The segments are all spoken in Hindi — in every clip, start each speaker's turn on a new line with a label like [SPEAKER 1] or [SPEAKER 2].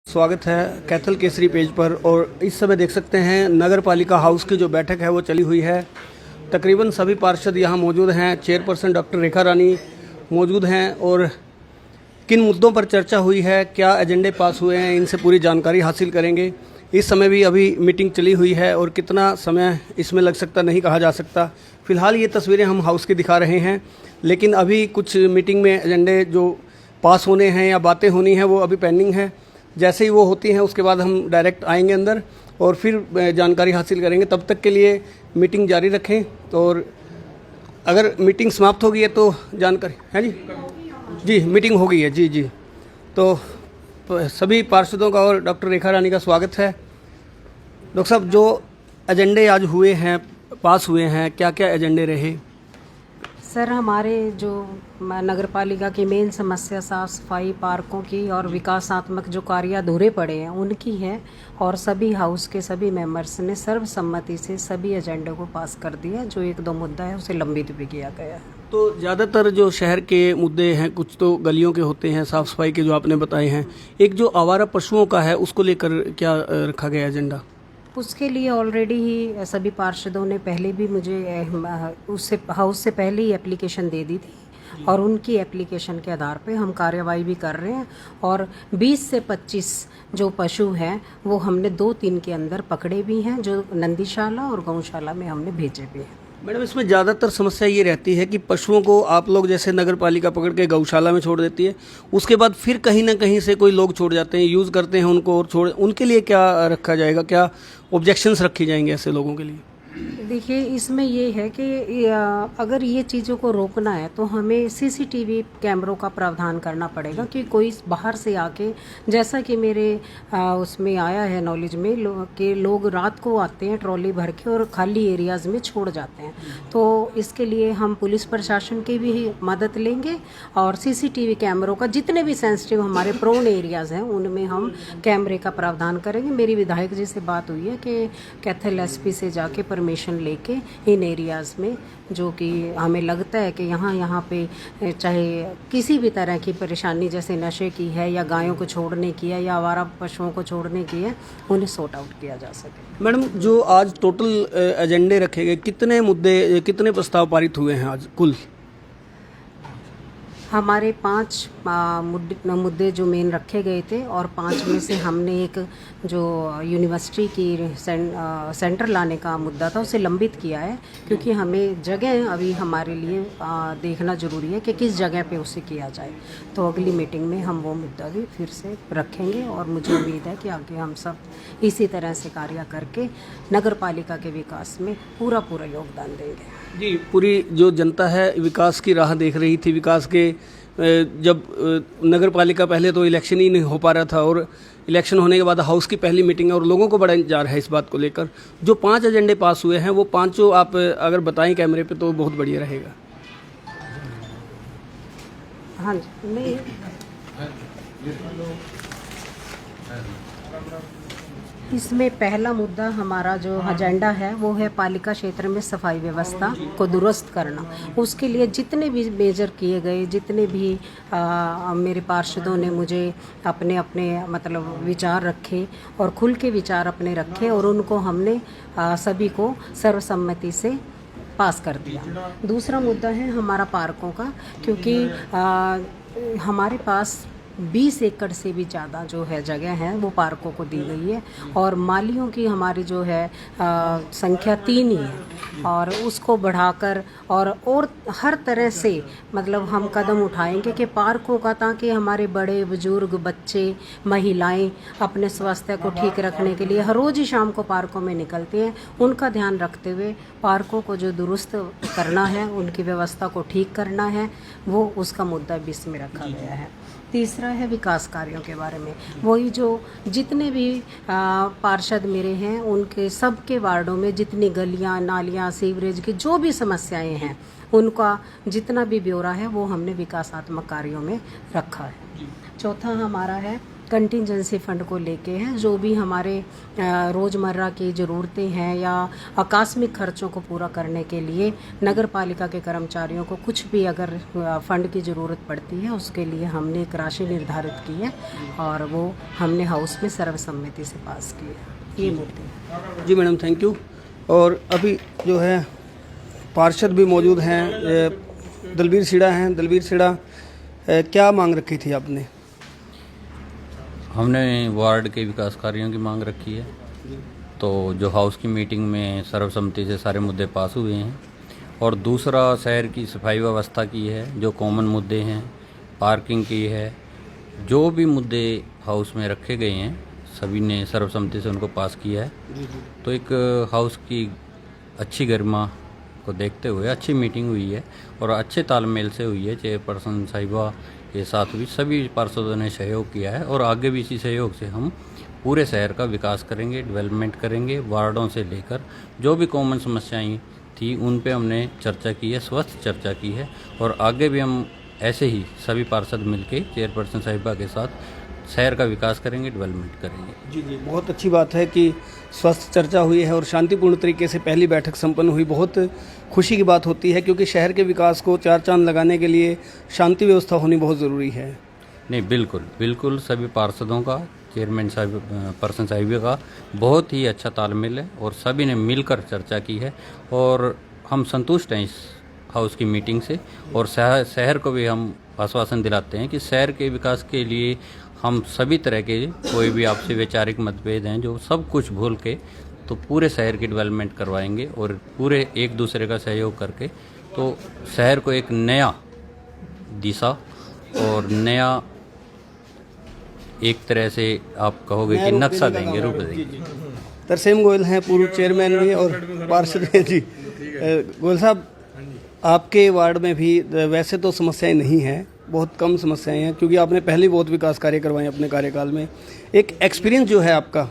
[SPEAKER 1] स्वागत है कैथल केसरी पेज पर। और इस समय देख सकते हैं नगर पालिका हाउस की जो बैठक है वो चली हुई है। तकरीबन सभी पार्षद यहाँ मौजूद हैं। चेयरपर्सन डॉक्टर रेखा रानी मौजूद हैं और किन मुद्दों पर चर्चा हुई है, क्या एजेंडे पास हुए हैं, इनसे पूरी जानकारी हासिल करेंगे। इस समय भी अभी मीटिंग चली हुई है और कितना समय इसमें लग सकता नहीं कहा जा सकता। फ़िलहाल ये तस्वीरें हम हाउस की दिखा रहे हैं, लेकिन अभी कुछ मीटिंग में एजेंडे जो पास होने हैं या बातें होनी हैं वो अभी पेंडिंग है। जैसे ही वो होती हैं उसके बाद हम डायरेक्ट आएंगे अंदर और फिर जानकारी हासिल करेंगे। तब तक के लिए मीटिंग जारी रखें और अगर मीटिंग समाप्त हो गई है तो जानकारी है जी मीटिंग हो गई है जी। तो सभी पार्षदों का और डॉक्टर रेखा रानी का स्वागत है। डॉक्टर साहब, जो एजेंडे आज हुए हैं, पास हुए हैं, क्या क्या एजेंडे रहे?
[SPEAKER 2] सर, हमारे जो नगर पालिका की मेन समस्या साफ सफाई, पार्कों की और विकासात्मक जो कार्य अधूरे पड़े हैं उनकी है। और सभी हाउस के सभी मेंबर्स ने सर्वसम्मति से सभी एजेंडे को पास कर दिया। जो एक दो मुद्दा है उसे लंबित भी किया गया है।
[SPEAKER 1] तो ज़्यादातर जो शहर के मुद्दे हैं, कुछ तो गलियों के होते हैं, साफ़ सफाई के जो आपने बताए हैं, एक जो आवारा पशुओं का है उसको लेकर क्या रखा गया एजेंडा?
[SPEAKER 2] उसके लिए ऑलरेडी ही सभी पार्षदों ने पहले भी मुझे उससे हाउस से पहले ही एप्लीकेशन दे दी थी और उनकी एप्लीकेशन के आधार पे हम कार्यवाही भी कर रहे हैं। और 20 से 25 जो पशु हैं वो हमने 2-3 के अंदर पकड़े भी हैं, जो नंदीशाला और गौशाला में हमने भेजे भी हैं।
[SPEAKER 1] मैडम, इसमें ज़्यादातर समस्या ये रहती है कि पशुओं को आप लोग जैसे नगर पालिका पकड़ के गौशाला में छोड़ देती है, उसके बाद फिर कहीं ना कहीं से कोई लोग छोड़ जाते हैं, यूज़ करते हैं उनको और छोड़, उनके लिए क्या रखा जाएगा, क्या ऑब्जेक्शंस रखी जाएंगे ऐसे लोगों के लिए?
[SPEAKER 2] देखिए, इसमें ये है कि अगर ये चीज़ों को रोकना है तो हमें सीसीटीवी कैमरों का प्रावधान करना पड़ेगा कि कोई बाहर से आके, जैसा कि मेरे उसमें आया है नॉलेज में कि लोग रात को आते हैं ट्रॉली भर के और खाली एरियाज़ में छोड़ जाते हैं। तो इसके लिए हम पुलिस प्रशासन की भी मदद लेंगे और सीसीटीवी कैमरों का, जितने भी सेंसिटिव हमारे प्रोन एरियाज़ हैं उनमें हम कैमरे का प्रावधान करेंगे। मेरी विधायक जी से बात हुई है कि कैथल एसपी से जाके परमिशन लेके इन एरियाज़ में जो कि हमें लगता है कि यहाँ पे चाहे किसी भी तरह की परेशानी, जैसे नशे की है या गायों को छोड़ने की है या आवारा पशुओं को छोड़ने की है, उन्हें सॉर्ट आउट किया जा सके।
[SPEAKER 1] मैडम, जो आज टोटल एजेंडे रखे गए, कितने मुद्दे, कितने प्रस्ताव पारित हुए हैं आज कुल?
[SPEAKER 2] हमारे 5 मुद्दे जो मेन रखे गए थे और 5 में से हमने एक जो यूनिवर्सिटी की सेंटर लाने का मुद्दा था उसे लंबित किया है, क्योंकि हमें जगह अभी हमारे लिए देखना ज़रूरी है कि किस जगह पे उसे किया जाए। तो अगली मीटिंग में हम वो मुद्दा भी फिर से रखेंगे और मुझे उम्मीद है कि आगे हम सब इसी तरह से कार्य करके नगर पालिका के विकास में पूरा योगदान देंगे।
[SPEAKER 1] जी, पूरी जो जनता है विकास की राह देख रही थी। विकास के जब नगर पालिका, पहले तो इलेक्शन ही नहीं हो पा रहा था और इलेक्शन होने के बाद हाउस की पहली मीटिंग है और लोगों को बड़ा इंतजार है इस बात को लेकर। जो 5 एजेंडे पास हुए हैं वो पांचों आप अगर बताएं कैमरे पे तो बहुत बढ़िया रहेगा।
[SPEAKER 2] हाँ जी, नहीं इसमें पहला मुद्दा हमारा जो एजेंडा है वो है पालिका क्षेत्र में सफाई व्यवस्था को दुरुस्त करना। उसके लिए जितने भी मेजर किए गए, जितने भी मेरे पार्षदों ने मुझे अपने मतलब विचार रखे और खुल के विचार अपने रखे और उनको हमने सभी को सर्वसम्मति से पास कर दिया। दूसरा मुद्दा है हमारा पार्कों का, क्योंकि हमारे पास 20 एकड़ से भी ज़्यादा जो है जगह है वो पार्कों को दी गई है और मालियों की हमारी जो है संख्या 3 ही है और उसको बढ़ाकर और हर तरह से मतलब हम कदम उठाएंगे कि पार्कों का, ताकि हमारे बड़े बुजुर्ग, बच्चे, महिलाएं अपने स्वास्थ्य को ठीक रखने के लिए हर रोज़ ही शाम को पार्कों में निकलते हैं, उनका ध्यान रखते हुए पार्कों को जो दुरुस्त करना है, उनकी व्यवस्था को ठीक करना है, वो उसका मुद्दा भी इसमें रखा गया है। तीसरा है विकास कार्यों के बारे में। वही जो जितने भी पार्षद मेरे हैं उनके सबके वार्डों में जितनी गलियां, नालियां, सीवरेज की जो भी समस्याएं हैं उनका जितना भी ब्यौरा है वो हमने विकासात्मक कार्यों में रखा है। चौथा हमारा है कंटिजेंसी फंड को लेके है। जो भी हमारे रोज़मर्रा की ज़रूरतें हैं या आकस्मिक खर्चों को पूरा करने के लिए नगर पालिका के कर्मचारियों को कुछ भी अगर फंड की ज़रूरत पड़ती है, उसके लिए हमने एक राशि निर्धारित की है और वो हमने हाउस में सर्वसम्मति से पास की है। ये मुद्दे।
[SPEAKER 1] जी मैडम, थैंक यू। और अभी जो है पार्षद भी मौजूद हैं, दलबीर सीड़ा हैं। दलबीर सीड़ा, क्या मांग रखी थी आपने?
[SPEAKER 3] हमने वार्ड के विकास कार्यों की मांग रखी है, तो जो हाउस की मीटिंग में सर्वसम्मति से सारे मुद्दे पास हुए हैं। और दूसरा शहर की सफाई व्यवस्था की है, जो कॉमन मुद्दे हैं, पार्किंग की है, जो भी मुद्दे हाउस में रखे गए हैं सभी ने सर्वसम्मति से उनको पास किया है। तो एक हाउस की अच्छी गरिमा को देखते हुए अच्छी मीटिंग हुई है और अच्छे तालमेल से हुई है। चेयरपर्सन साहिबा के साथ भी सभी पार्षदों ने सहयोग किया है और आगे भी इसी सहयोग से हम पूरे शहर का विकास करेंगे, डेवलपमेंट करेंगे। वार्डों से लेकर जो भी कॉमन समस्याएं थी उन पे हमने चर्चा की है, स्वस्थ चर्चा की है और आगे भी हम ऐसे ही सभी पार्षद मिलके चेयरपर्सन साहिबा के साथ शहर का विकास करेंगे, डेवलपमेंट करेंगे।
[SPEAKER 1] जी जी, बहुत अच्छी बात है कि स्वस्थ चर्चा हुई है और शांतिपूर्ण तरीके से पहली बैठक संपन्न हुई। बहुत खुशी की बात होती है क्योंकि शहर के विकास को चार चांद लगाने के लिए शांति व्यवस्था होनी बहुत ज़रूरी है।
[SPEAKER 3] नहीं, बिल्कुल बिल्कुल सभी पार्षदों का, चेयरमैन साहिब, पर्सन साहिब का बहुत ही अच्छा तालमेल है और सभी ने मिलकर चर्चा की है और हम संतुष्ट हैं इस हाउस की मीटिंग से। और शहर को भी हम आश्वासन दिलाते हैं कि शहर के विकास के लिए हम सभी तरह के कोई भी आपसी वैचारिक मतभेद हैं जो सब कुछ भूल के तो पूरे शहर की डेवलपमेंट करवाएंगे और पूरे एक दूसरे का सहयोग करके तो शहर को एक नया दिशा और नया एक तरह से आप कहोगे कि नक्शा देंगे, रूप देंगे।
[SPEAKER 1] तरसेम गोयल हैं, पूर्व चेयरमैन भी और पार्षद हैं। जी गोयल साहब, आपके वार्ड में भी वैसे तो समस्याएं नहीं हैं, बहुत कम समस्याएं हैं क्योंकि आपने पहले ही बहुत विकास कार्य करवाए अपने कार्यकाल में। एक एक्सपीरियंस जो है आपका,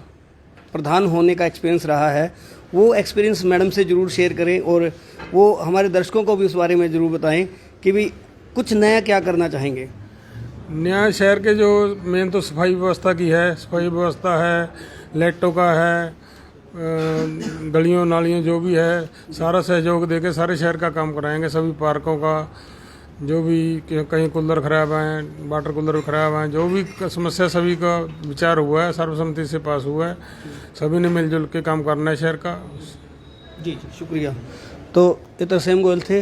[SPEAKER 1] प्रधान होने का एक्सपीरियंस रहा है, वो एक्सपीरियंस मैडम से ज़रूर शेयर करें और वो हमारे दर्शकों को भी उस बारे में ज़रूर बताएं कि भी कुछ नया क्या करना चाहेंगे।
[SPEAKER 4] नया शहर के जो मेन तो सफाई व्यवस्था की है, सफाई व्यवस्था है, लाइटों का है, गलियों नालियों जो भी है सारा सहयोग देके सारे शहर का काम कराएंगे। सभी पार्कों का जो भी कहीं कूलर खराब हैं, वाटर कूलर खराब हैं, जो भी समस्या सभी का विचार हुआ है, सर्वसम्मति से पास हुआ है। सभी ने मिलजुल के काम करना है शहर का।
[SPEAKER 1] जी जी, शुक्रिया। तो ये तरसेम गोयल थे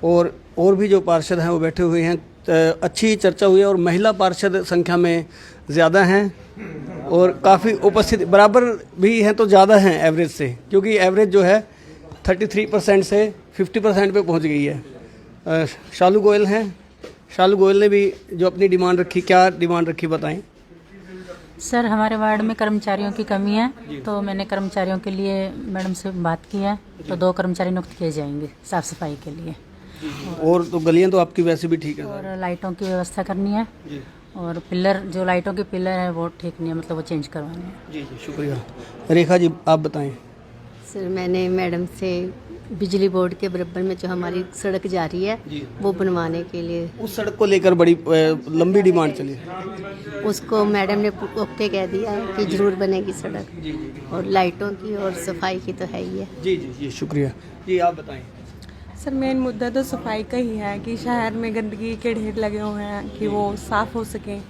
[SPEAKER 1] और भी जो पार्षद हैं वो बैठे हुए हैं। अच्छी चर्चा हुई है और महिला पार्षद संख्या में ज़्यादा हैं और काफ़ी उपस्थित बराबर भी हैं तो ज़्यादा हैं एवरेज से, क्योंकि एवरेज जो है 33% से 50% पे पहुंच गई है। शालू गोयल हैं, शालू गोयल ने भी जो अपनी डिमांड रखी, क्या डिमांड रखी बताएं।
[SPEAKER 5] सर, हमारे वार्ड में कर्मचारियों की कमी है तो मैंने कर्मचारियों के लिए मैडम से बात की है, तो 2 कर्मचारी नियुक्त किए जाएंगे साफ़ सफाई के लिए।
[SPEAKER 1] और तो गलियां तो आपकी वैसे भी ठीक है
[SPEAKER 5] और लाइटों की व्यवस्था करनी है और पिलर, जो लाइटों के पिलर है वो ठीक नहीं है, मतलब वो चेंज करवाने हैं।
[SPEAKER 1] जी जी, शुक्रिया। रेखा जी, आप बताएं।
[SPEAKER 6] सर, मैंने मैडम से बिजली बोर्ड के बराबर में जो हमारी सड़क जा रही है वो बनवाने के लिए,
[SPEAKER 1] उस सड़क को लेकर बड़ी लंबी डिमांड चली है।
[SPEAKER 6] उसको मैडम ने ओके कह दिया है कि ज़रूर बनेगी सड़क। और लाइटों की और सफाई की तो है ही है।
[SPEAKER 1] जी जी जी, शुक्रिया। जी, आप बताएं।
[SPEAKER 7] सर, मेन मुद्दा तो सफाई का ही है कि शहर में गंदगी के ढेर लगे हुए हैं कि वो साफ़ हो सकें।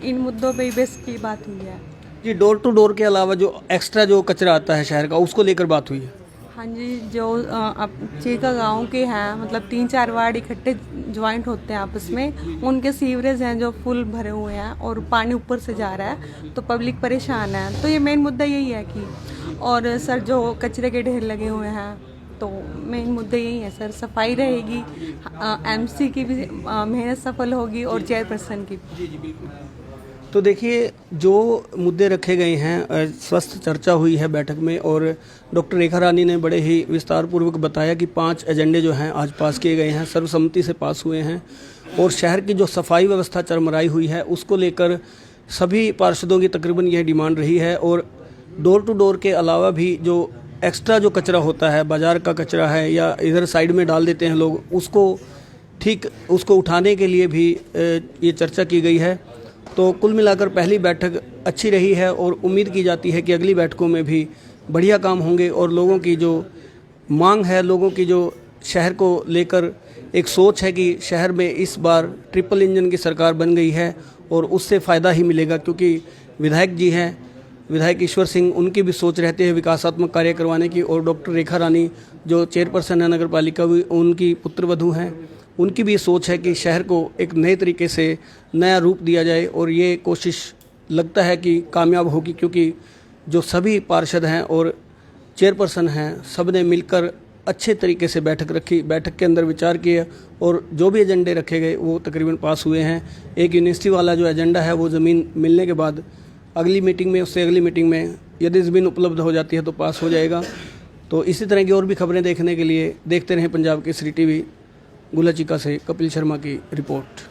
[SPEAKER 7] इन मुद्दों पे ही बेसिकली बात हुई है।
[SPEAKER 1] जी, डोर टू डोर के अलावा जो एक्स्ट्रा जो कचरा आता है शहर का, उसको लेकर बात हुई है।
[SPEAKER 7] हाँ जी, जो अब चीका गाँव के हैं, मतलब 3-4 वार्ड इकट्ठे ज्वाइंट होते हैं आपस में, उनके सीवरेज हैं जो फुल भरे हुए हैं और पानी ऊपर से जा रहा है तो पब्लिक परेशान है। तो ये मेन मुद्दा यही है कि, और सर जो कचरे के ढेर लगे हुए हैं तो मेन मुद्दा यही है सर, सफाई रहेगी, एमसी की भी मेहनत सफल होगी और चेयरपर्सन की।
[SPEAKER 1] जी जी, बिल्कुल। तो देखिए, जो मुद्दे रखे गए हैं, स्वस्थ चर्चा हुई है बैठक में और डॉक्टर रेखा रानी ने बड़े ही विस्तार पूर्वक बताया कि 5 एजेंडे जो हैं आज पास किए गए हैं, सर्वसम्मति से पास हुए हैं। और शहर की जो सफाई व्यवस्था चरमराई हुई है उसको लेकर सभी पार्षदों की तकरीबन यह डिमांड रही है। और डोर टू डोर के अलावा भी जो एक्स्ट्रा जो कचरा होता है, बाज़ार का कचरा है या इधर साइड में डाल देते हैं लोग, उसको उठाने के लिए भी ये चर्चा की गई है। तो कुल मिलाकर पहली बैठक अच्छी रही है और उम्मीद की जाती है कि अगली बैठकों में भी बढ़िया काम होंगे और लोगों की जो मांग है, लोगों की जो शहर को लेकर एक सोच है कि शहर में इस बार ट्रिपल इंजन की सरकार बन गई है और उससे फ़ायदा ही मिलेगा, क्योंकि विधायक जी हैं, विधायक ईश्वर सिंह, उनकी भी सोच रहती है विकासात्मक कार्य करवाने की, और डॉक्टर रेखा रानी जो चेयरपर्सन है नगर पालिका, उनकी पुत्रवधू हैं, उनकी भी सोच है कि शहर को एक नए तरीके से नया रूप दिया जाए और ये कोशिश लगता है कि कामयाब होगी, क्योंकि जो सभी पार्षद हैं और चेयरपर्सन हैं सब ने मिलकर अच्छे तरीके से बैठक रखी, बैठक के अंदर विचार किए और जो भी एजेंडे रखे गए वो तकरीबन पास हुए हैं। एक यूनिवर्सिटी वाला जो एजेंडा है वो ज़मीन मिलने के बाद अगली मीटिंग में, उससे अगली मीटिंग में यदि ज़मीन उपलब्ध हो जाती है तो पास हो जाएगा। तो इसी तरह की और भी खबरें देखने के लिए देखते रहें पंजाब केसरी टीवी। गुलाचिका से कपिल शर्मा की रिपोर्ट।